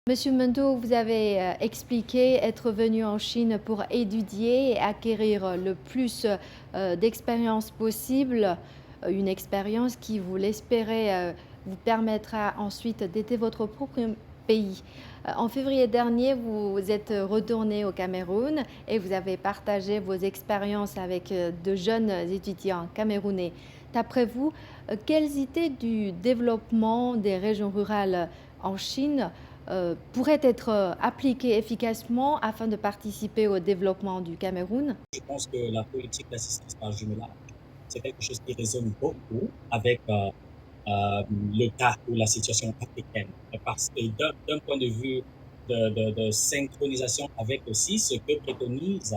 Monsieur Mendo, vous avez expliqué être venu en Chine pour étudier et acquérir le plus d'expérience possible, une expérience qui, vous l'espérez, vous permettra ensuite d'aider votre propre pays. En février dernier, vous êtes retourné au Cameroun et vous avez partagé vos expériences avec de jeunes étudiants camerounais. D'après vous, quelles idées du développement des régions rurales en Chine pourrait être appliquée efficacement afin de participer au développement du Cameroun? Je pense que la politique d'assistance par jumelage, c'est quelque chose qui résonne beaucoup avec le cas ou la situation africaine. Parce que d'un point de vue de synchronisation avec aussi ce que préconise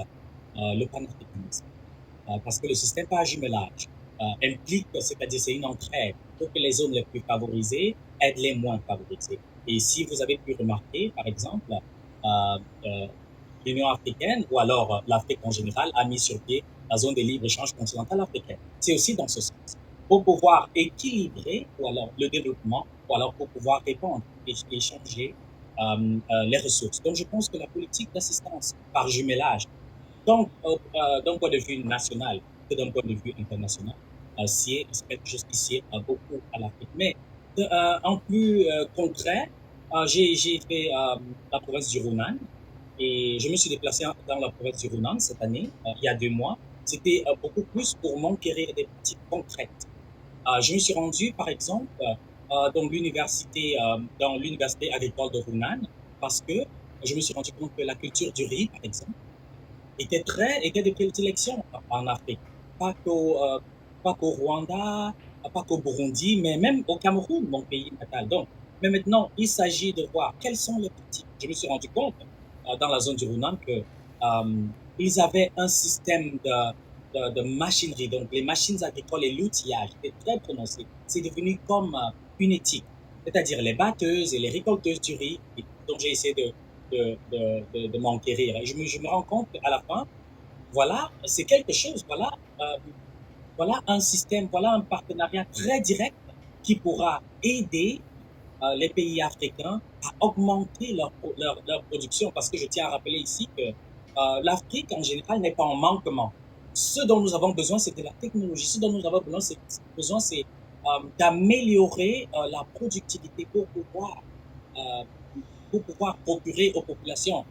le panafricanisme. Parce que le système par jumelage implique, c'est-à-dire c'est une entraide pour que les zones les plus favorisées aident les moins favorisées. Et si vous avez pu remarquer, par exemple, euh, l'Union africaine ou alors l'Afrique en général a mis sur pied la zone de libre-échange continentale africaine. C'est aussi dans ce sens. Pour pouvoir équilibrer ou alors le développement ou alors pour pouvoir répondre et échanger les ressources. Donc je pense que la politique d'assistance par jumelage, donc d'un point de vue national que d'un point de vue international, c'est quelque chose qui sied beaucoup à l'Afrique. Mais en plus concret, j'ai fait la province du Hunan et je me suis déplacé dans la province du Hunan cette année, il y a 2 mois. C'était beaucoup plus pour m'enquérir des pratiques concrètes. Je me suis rendu, par exemple, dans l'université agricole de Hunan, parce que je me suis rendu compte que la culture du riz, par exemple, était de prédilection en Afrique. Pas qu'au, euh, pas qu'au Rwanda, pas qu'au Burundi, mais même au Cameroun, mon pays natal. Donc, mais maintenant, il s'agit de voir quelles sont les pratiques. Je me suis rendu compte dans la zone du Hunan que ils avaient un système de machinerie, donc les machines agricoles et l'outillage était très prononcé. C'est devenu comme une éthique, c'est-à-dire les batteuses et les récolteuses du riz, dont j'ai essayé de m'enquérir. Et je me rends compte qu'à la fin, voilà, c'est quelque chose, voilà un système, voilà un partenariat très direct qui pourra aider les pays africains à augmenter leur production. Parce que je tiens à rappeler ici que l'Afrique, en général, n'est pas en manquement. Ce dont nous avons besoin, c'est de la technologie. Ce dont nous avons besoin, c'est d'améliorer la productivité euh, pour pouvoir procurer aux populations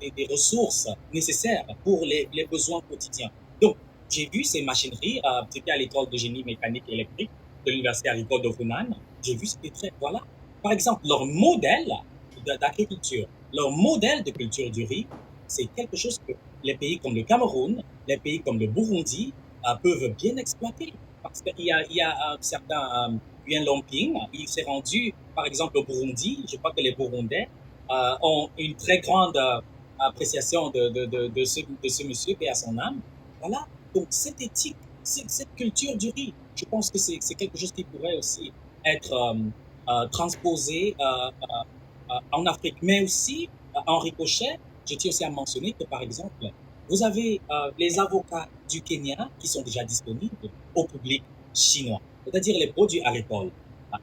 des ressources nécessaires pour les besoins quotidiens. Donc, j'ai vu ces machineries, c'était à l'école de génie mécanique et électrique de l'Université agricole de Hunan. J'ai vu, c'était très, voilà. Par exemple, leur modèle d'agriculture, leur modèle de culture du riz, c'est quelque chose que les pays comme le Cameroun, les pays comme le Burundi peuvent bien exploiter. Parce qu'il y a un certain Yuan Lomping, il s'est rendu, par exemple, au Burundi. Je crois que les Burundais ont une très grande appréciation de ce monsieur et à son âme. Voilà. Donc, cette éthique, cette culture du riz, je pense que c'est quelque chose qui pourrait aussi être transposé en Afrique. Mais aussi, en ricochet, je tiens aussi à mentionner que, par exemple, vous avez les avocats du Kenya qui sont déjà disponibles au public chinois, c'est-à-dire les produits agricoles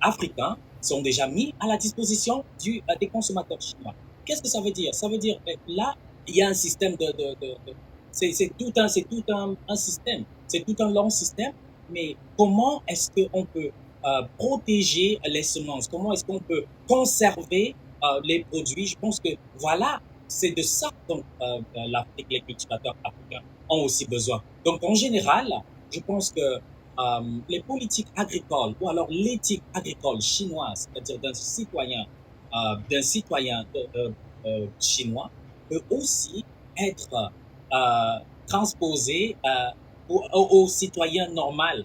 africains sont déjà mis à la disposition des consommateurs chinois. Qu'est-ce que ça veut dire? Ça veut dire là, il y a un système c'est tout un système, c'est tout un long système, mais comment est-ce qu'on peut protéger les semences? Comment est-ce qu'on peut conserver les produits? Je pense que voilà, c'est de ça dont l'Afrique, les cultivateurs africains ont aussi besoin. Donc en général, je pense que les politiques agricoles ou alors l'éthique agricole chinoise, c'est-à-dire d'un citoyen chinois, peut aussi être transposée aux citoyens normaux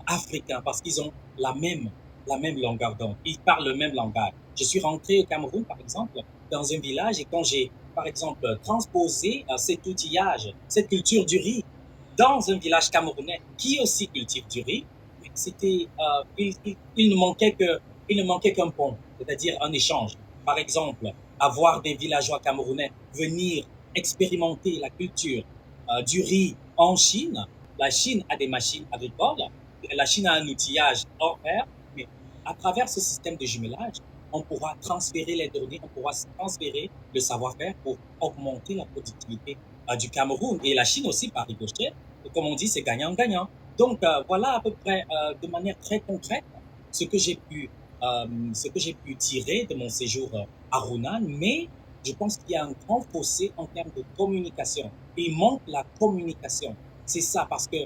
africains parce qu'ils ont la même longueur d'onde. Ils parlent le même langage. Je suis rentré au Cameroun, par exemple, dans un village et quand j'ai, par exemple, transposé cet outillage, cette culture du riz dans un village camerounais qui aussi cultive du riz, c'était, il ne manquait qu'un pont, c'est-à-dire un échange. Par exemple, avoir des villageois camerounais venir expérimenter la culture du riz en Chine. La Chine a des machines agricoles, la Chine a un outillage hors pair, mais à travers ce système de jumelage, on pourra transférer les données, on pourra transférer le savoir-faire pour augmenter la productivité du Cameroun et la Chine aussi par ricochet. Et comme on dit, c'est gagnant-gagnant. Donc voilà à peu près de manière très concrète ce que j'ai pu, ce que j'ai pu tirer de mon séjour à Hunan, mais je pense qu'il y a un grand fossé en termes de communication. Il manque la communication. C'est ça, parce que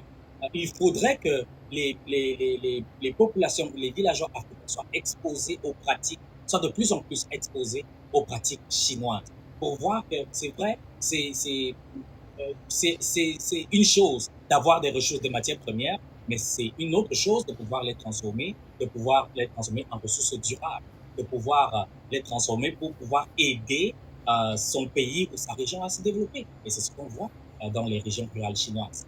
il faudrait que les populations, les villageois africains soient exposés aux pratiques, soient de plus en plus exposés aux pratiques chinoises. Pour voir que c'est vrai, c'est une chose d'avoir des ressources, des matières premières, mais c'est une autre chose de pouvoir les transformer en ressources durables, de pouvoir les transformer pour pouvoir aider son pays ou sa région à se développer. Et c'est ce qu'on voit dans les régions rurales chinoises.